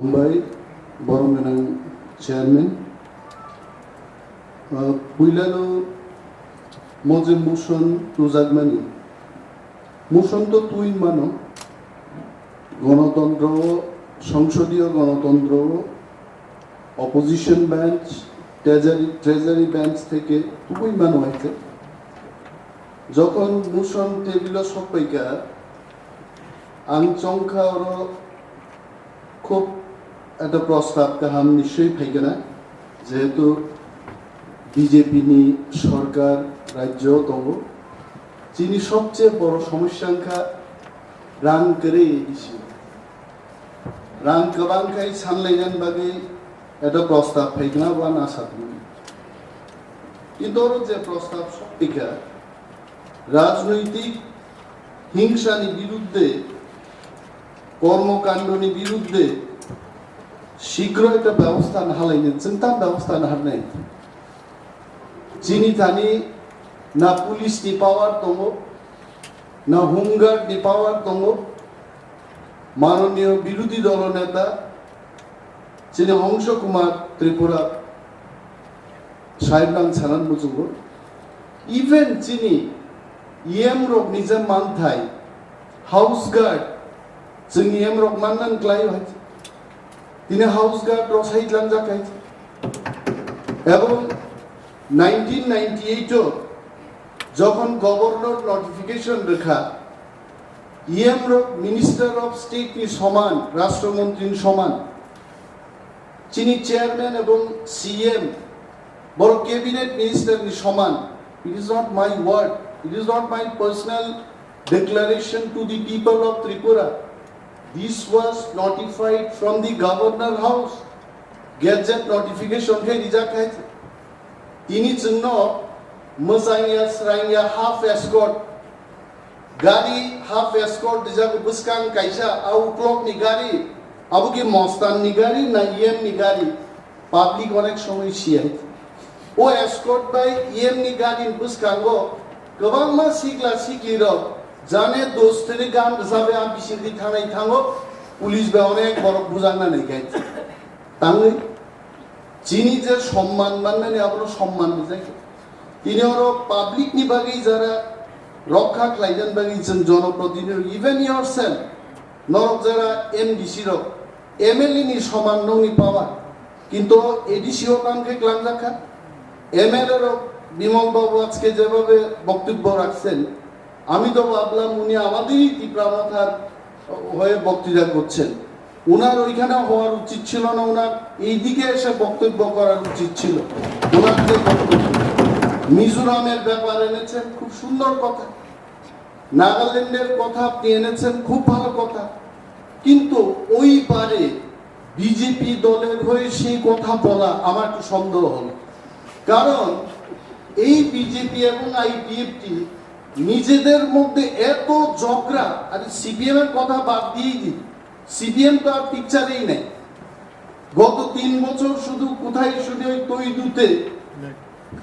Mumbai, Boromenang Chairman, Puilano Moze motion to Zagmani. Motion to Twin Mano, গণতন্ত্র সংসদীয় গণতন্ত্র opposition bench treasury bench থেকে খুবই মানো হয়েছে যখন মোশন টেবিল সবাইকা আংচংখা ওর খুব একটা প্রস্তাব কাহাম নিশ্চয়ই ফাইকে না যেহেতু বিজেপি নি সরকার রাজ্য দল যিনি সবচেয়ে বড় সমস্যাংখা রাং করে দিছি রাং গোबांखाय सानलायनान बागै এটা প্রস্তাব ফাইকনা বা না সাথে কিন্তু যে প্রস্তাব সত্যিকার রাজনৈতিক হিংসানি বিরুদ্ধে কর্মকাণ্ডনি বিরুদ্ধে শীঘ্র একটা ব্যবস্থা হালাইনেন চিন্তা ব্যবস্থা না নাই যিনি জানি না পুলিশ নি পাওয়ার দङ না হোমগার্ড নি পাওয়ার দङ মাননীয় বিরোধী দল নেতা যিনি হংস কুমার ত্রিপুরা সাহেবরাং ছানান মুজুঙ্গ ইভেন যিনি ইএম রক নিজে মানথাই হাউস গার্ড जों इएम रक माननान क्लाय हयছে তিনি হাউস গার্ড রসাইলাম জাকাইছে এবং 1998 যখন গভর্নর নোটিফিকেশন রেখা ইএম রক মিনিস্টার অফ স্টেট নি সমান রাষ্ট্রমন্ত্রীর সমান যিনি চেয়ারম্যান এবং সিএম বড় ক্যাবিনেট মিনিস্টার নি সমান it is not my word it is not my personal declaration to the people of Tripura. This was notified from the governor house. Gazette notification ke rijak hai. Tini chungno mozaiya sraiya half escort gari half escort dijak buskan kaisa outlook ni gari abu ki mostan ni gari na em ni gari public onek shomoy siai o escort by em ni gari buskango gobang ma sikla sikiro জানে দোস্তের গান যাবে আমি বিশিদি থানায় থাঙ্গো police বে অনেক বড় বুঝানা নাই গাইছে তাঙ্গই যিনি যে সম্মান মাননে আপনার সম্মান বুঝাই তিনি ওর পাবলিক নি বাগেই যারা রক্ষা ক্লাইজন বাগেই জনপ্রতিনিধি ইভেন ইয়োরসেলফ নরক যারা এমডিসি রক এমএলএ নি সমান ননি পাওয়া কিন্তু এডিসি ও কামকে ক্লান রাখা এমএলএ রক বিমল বাবু আজকে যেভাবে বক্তব্য রাখছেন আমি তো ভাবলাম উনি আমাদেরই তীব্রমাথার হয়ে বক্তৃতা করছেন ওনার ওইখানে হওয়ার উচিত ছিল না ওনার এইদিকে এসে বক্তব্য করার উচিত ছিল ওনার যে মিজোরামের ব্যাপার এনেছেন খুব সুন্দর কথা নাগাল্যান্ডের কথা আপনি এনেছেন খুব ভালো কথা কিন্তু ওই পারে বিজেপি দলের হয়ে সেই কথা বলা আমার একটু সন্দেহ হলো কারণ এই বিজেপি এবং আইপিএফটি নিজেদের মধ্যে এত ঝগড়া আর সিপিএম এর কথা বাদ দিয়েই দিই সিপিএম তো আর পিকচারেই নাই গত 3 বছর শুধু কোথায় শুধু ওই তৈদুতে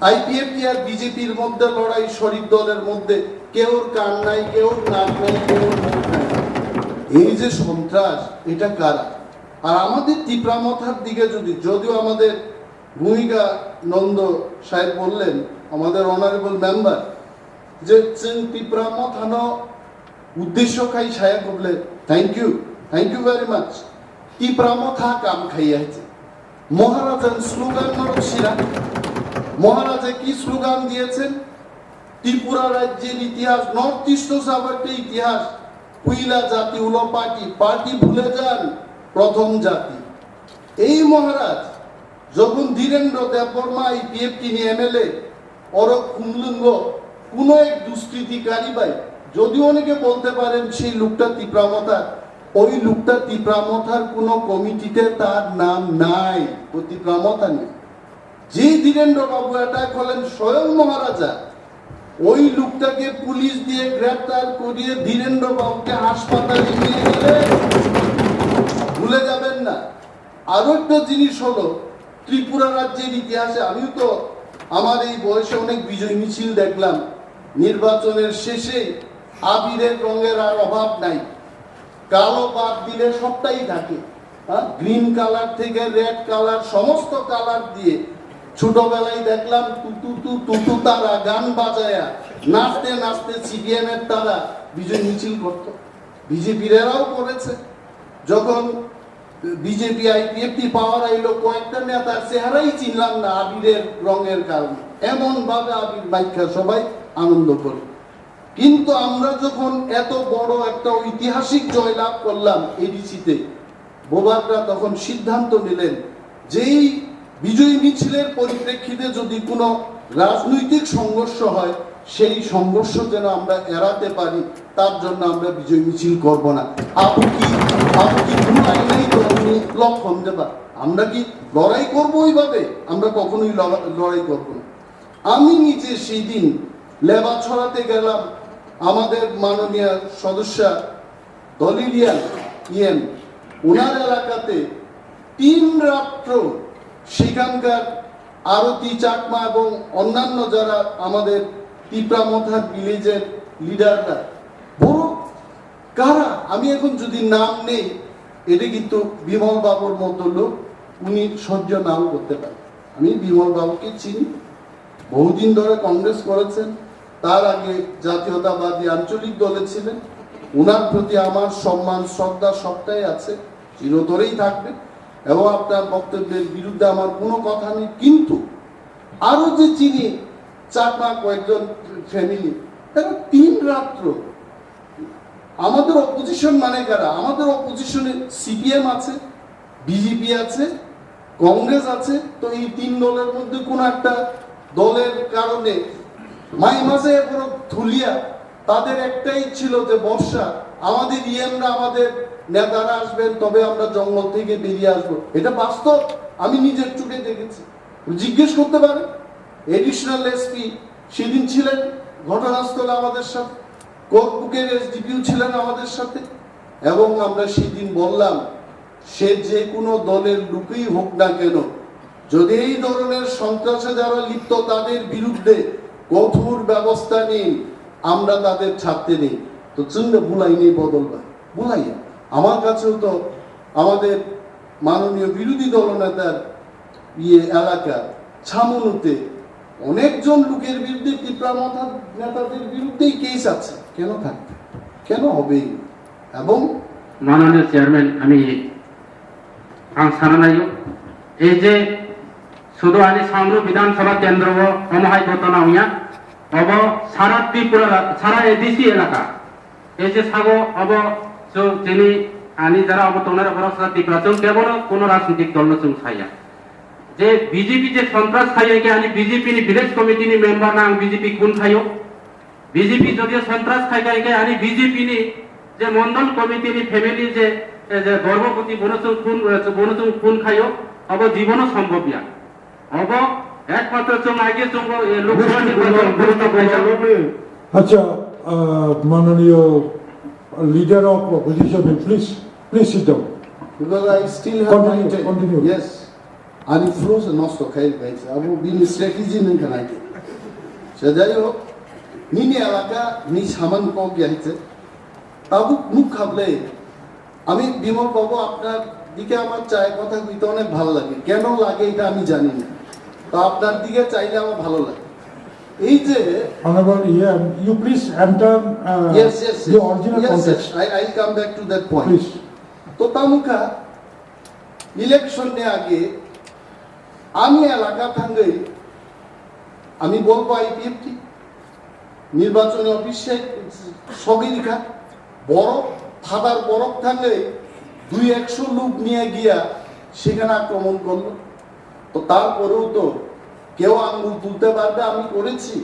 আইপিএফটি আর বিজেপির মধ্যে লড়াই শরিক দলের মধ্যে কেউর কান নাই কেউর নাক নাই কেউর মুখ নাই এই যে সন্ত্রাস এটা কারা আর আমাদের তীব্রমাথার দিকে যদিও আমাদের ভূমিকা নন্দ সাহেব বললেন আমাদের অনারেবল মেম্বার যে তীব্রমাথানো উদ্দেশ্য খাই ছায়া করলে থ্যাংক ইউ ভেরি মাচ তীব্রমাথা কাম খাইয়াছে মহারাজান স্লোগান নরসিরা মহারাজা কি স্লোগান দিয়েছেন ত্রিপুরা রাজ্যের ইতিহাস নর্থ ইস্ট সাবারকে ইতিহাস পুইলা জাতি উলো পার্টি ভুলে যান প্রথম জাতি এই মহারাজ যখন ধীরেন্দ্র দেববর্মা আইপিএফটি নিয়ে এমএলএ অরক কুমলুঙ্গ কোন এক দুষ্কৃতিকারী ভাই যদি অনেকে বলতে পারেন সেই লোকটা তীব্রমাথা ওই লোকটা তীব্রমাথার কোন কমিটিতে তার নাম নাই ও তীব্রমাথা নেই যে ধীরেন্দ্র বাবু অ্যাটাক হলেন স্বয়ং মহারাজা ওই লোকটাকে পুলিশ দিয়ে গ্রেফতার করিয়ে ধীরেন্দ্র বাবুকে হাসপাতালে নিয়ে গেলে ভুলে যাবেন না আরো একটা জিনিস হলো ত্রিপুরা রাজ্যের ইতিহাসে আমিও তো আমার এই বয়সে অনেক বিজয় মিছিল দেখলাম নির্বাচনের শেষে আবিরের রঙের আর অভাব নাই কালো বাদ দিলে সবটাই থাকে গ্রিন কালার থেকে রেড কালার সমস্ত কালার দিয়ে ছোটবেলায় দেখলাম টুটু তারা গান বাজায়া নাচতে নাচতে সিপিএম এর তারা বিজয় মিছিল করত। বিজেপিরাও করেছে। যখন বিজেপি আইপিএফটি পাওয়ার আইলো কয়েকটা নেতার চেহারাই চিনলাম না আবিরের রঙের কারণে, এমন ভাবে আবির মাইখা সবাই আনন্দ করে। কিন্তু আমরা যখন এত বড় একটা ঐতিহাসিক জয়লাভ করলাম এডিসিতে, বোবাকরা তখন সিদ্ধান্ত নিলেন যেই বিজয়ী মিছিলের পরিপ্রেক্ষিতে যদি কোনো রাজনৈতিক সংঘর্ষ হয় সেই সংঘর্ষ যেন আমরা এড়াতে পারি, তার জন্য আমরা বিজয় মিছিল করব না। আপনি কি ভুল আইনেই লক্ষণ দেবা? আমরা কি লড়াই করবো ওইভাবে? আমরা কখনোই লড়াই করব না। আমি নিজে সেই দিন লেবা ছড়াতে গেলাম, আমাদের মাননীয় সদস্য দলিলিয়ান ইএম ওনার এলাকাতে 3 রাত্র সেখানকার আরতি চাকমা এবং অন্যান্য যারা আমাদের তিপ্রামথার ভিলেজের লিডাররা বড় কারা, আমি এখন যদি নাম নেই, এটা কিন্তু বিমল বাবুর মতো লোক, উনি সহ্য নাও করতে পারেন। আমি বিমল বাবুকে চিনি, বহুদিন ধরে কংগ্রেস করেছেন, তার আগে জাতীয়তাবাদী আঞ্চলিক দলে ছিলেন। ওনার প্রতি আমার সম্মান শ্রদ্ধা সবটাই আছে, চিরতরেই থাকবে, এবং আপনার বক্তব্যের বিরুদ্ধে আমার কোনো কথা নেই। কিন্তু আরো যে চিনি চাকমা কয়েকজন ফ্যামিলি, তারা 3 রাত্র আমাদের অপোজিশন মানে কারা? আমাদের অপোজিশনে সিপিএম আছে, বিজেপি আছে, কংগ্রেস আছে। তো এই 3 দলের মধ্যে কোন একটা দলের কারণে মাই মাঝে পুরো ধুলিয়া তাদের একটাই ছিল যে বর্ষা আমাদের ইএমরা আমাদের নেতারা আসবেন, তবে আমরা জঙ্গল থেকে বেরিয়ে আসবো। এটা বাস্তব, আমি নিজের চোখে দেখেছি, জিজ্ঞেস করতে পারে। এডিশনাল এসপি সেদিন ছিলেন ঘটনাস্থলে আমাদের সাথে, কোর্টবুকের এসডিপিও ছিলেন আমাদের সাথে, এবং আমরা সেদিন বললাম সে যে কোনো দলের লোকই হোক না কেন, যদি এই ধরনের সন্ত্রাসে যারা লিপ্ত তাদের বিরুদ্ধে কঠোর ব্যবস্থা নিন, আমরা তাদের ছাড়তে নেই। তো চিন্তা বুলাই নেই বদলবা বুলাইয়া। আমার কাছেও তো আমাদের মাননীয় বিরোধী দলনেতার এলাকা ছামনুতে অনেকজন লোকের বিরুদ্ধে তিপ্রামথার নেতাদের বিরুদ্ধেই কেস আছে, কেন থাকবে, কেন হবেই। এবং মাননীয় চেয়ারম্যান, আমি সারা এই যে শুধু আনি সামরু বিধানসভা কেন্দ্র অমহাই ঘটনা হইয়া অব সারা ত্রিপুরা সারা এডিসি এলাকা এই যে সাগো অব যিনি আনি যারা অব তোনার অবস্থা ত্রিপুরা চৌ কেবল কোন রাজনৈতিক দল চৌ ছাইয়া যে বিজেপি যে সন্ত্রাস খাইয়ে কে আনি বিজেপি নি ভিলেজ কমিটি নি মেম্বার না বিজেপি কোন খাইও বিজেপি যদিও সন্ত্রাস খাই কে আনি বিজেপি নি যে মন্ডল কমিটি নি ফ্যামিলি যে গর্ভবতী বনচৌ খুন খাইও অব জীবন সম্ভবিয়া অব একমাত্র চৌ আগে চৌ লোকসভা নির্বাচন গুরুত্ব পাইছে। আচ্ছা, মাননীয় leader of opposition, please sit down. because I still have my time. Continue. Yes. Ani froze নষ্ট খাই খাইছে আবু বিন স্ট্র্যাটেজি নেই কানাইতে সে যাই হোক নিনি এলাকা নি সামান কম গিয়েছে তাবু মুখ খাবলে আমি বিমল বাবু আপনার দিকে আমার চাই কথা কইতে অনেক ভালো লাগে, কেন লাগে এটা আমি জানি না, তো আপনার দিকে চাইলে আমার ভালো লাগে। এই যে Honorable EM, you please enter yes the original context. I come back to that point. Please. তো তামুখা ইলেকশন এর আগে আমি এলাকা থাঙ্গে আমি বলবো আইপিএফটি নির্বাচনী অফিসে সগিরিখা বরফ ফাদার বরফ থাঙ্গে 200 লোক নিয়ে গিয়া সেখানে আক্রমণ করলো। তো তারপরেও তো কেউ আঙ্গুল তুলতে পারবে আমি করেছি,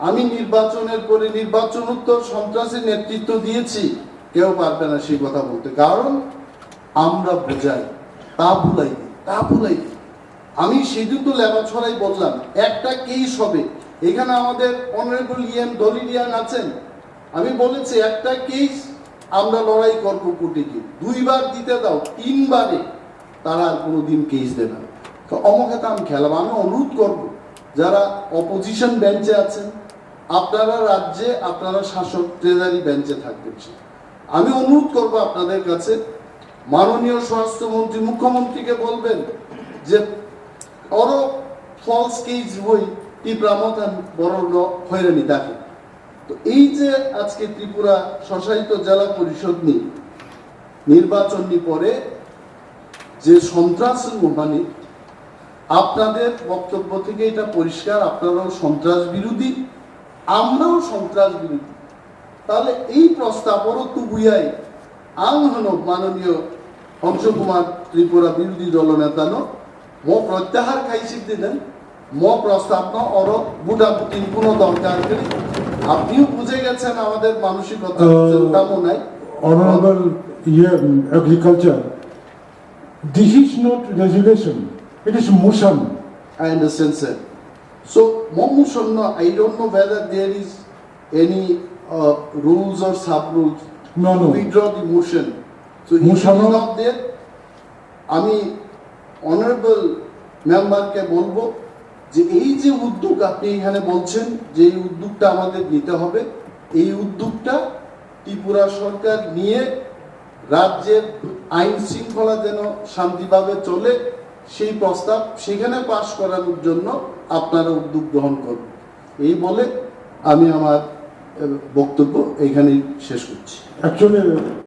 আমি নির্বাচনের পরে নির্বাচনোত্তর সন্ত্রাসের নেতৃত্ব দিয়েছি, কেউ পারবে না সেই কথা বলতে, কারণ আমরা বোঝাই তা ভুলাই দিই। আমি সেদিন তো লেবা ছড়াই বললাম একটা কেস হবে, এখানে আমাদের অনারেবল ইএম দলিলিয়ান আছেন, আমি বলেছি একটা কেস আমরা লড়াই করবো কোর্টে গিয়ে, 2 বার দিতে দাও, 3 বারে তারা আর কোনোদিন কেস দেবে না। তো অমুখাতে আমি খেলাম, আমি অনুরোধ করব যারা অপোজিশন বেঞ্চে আছেন, আপনারা রাজ্যে আপনারা শাসক ট্রেজারি বেঞ্চে থাকবেন, আমি অনুরোধ করব আপনাদের কাছে মাননীয় স্বরাষ্ট্রমন্ত্রী মুখ্যমন্ত্রীকে বলবেন যে আরো ফলস কেস বই তীব্রামতান বড় হয়রানি দেখে। তো এই যে আজকে ত্রিপুরা স্বশাসিত জেলা পরিষদ নির্বাচন পরে যে সন্ত্রাস মানে আপনাদের বক্তব্য থেকে এটা পরিষ্কার, আপনারাও সন্ত্রাস বিরোধী, আমরাও সন্ত্রাস বিরোধী। তাহলে এই প্রস্তাব তুবুয়াই আং হন মাননীয় হংসকুমার ত্রিপুরা বিরোধী দল নেতানো মো প্রত্যাহার খাইছি দিলেন মো প্রস্তাব অর বুটাবুটির কোনো দরকার নেই। আপনিও বুঝে গেছেন আমাদের মানসিকতা তেমন নাই। Honorable Agriculture, this is not resolution, it is motion. I understand, sir. So, motion, no, I don't know whether there is any rules or sub-rules No, to no. withdraw the motion. So, if it Motion is no. not there, আমি honourable মেম্বারকে বলবো যে এই যে উদ্যোগ আপনি এখানে বলছেন যে এই উদ্যোগটা আমাদের নিতে হবে, এই উদ্যোগটা ত্রিপুরা সরকার নিয়ে রাজ্যের আইন শৃঙ্খলা যেন শান্তিভাবে চলে সেই প্রস্তাব সেখানে পাশ করানোর জন্য আপনারা উদ্যোগ গ্রহণ করবেন। এই বলে আমি আমার বক্তব্য এখানেই শেষ করছি। Actually,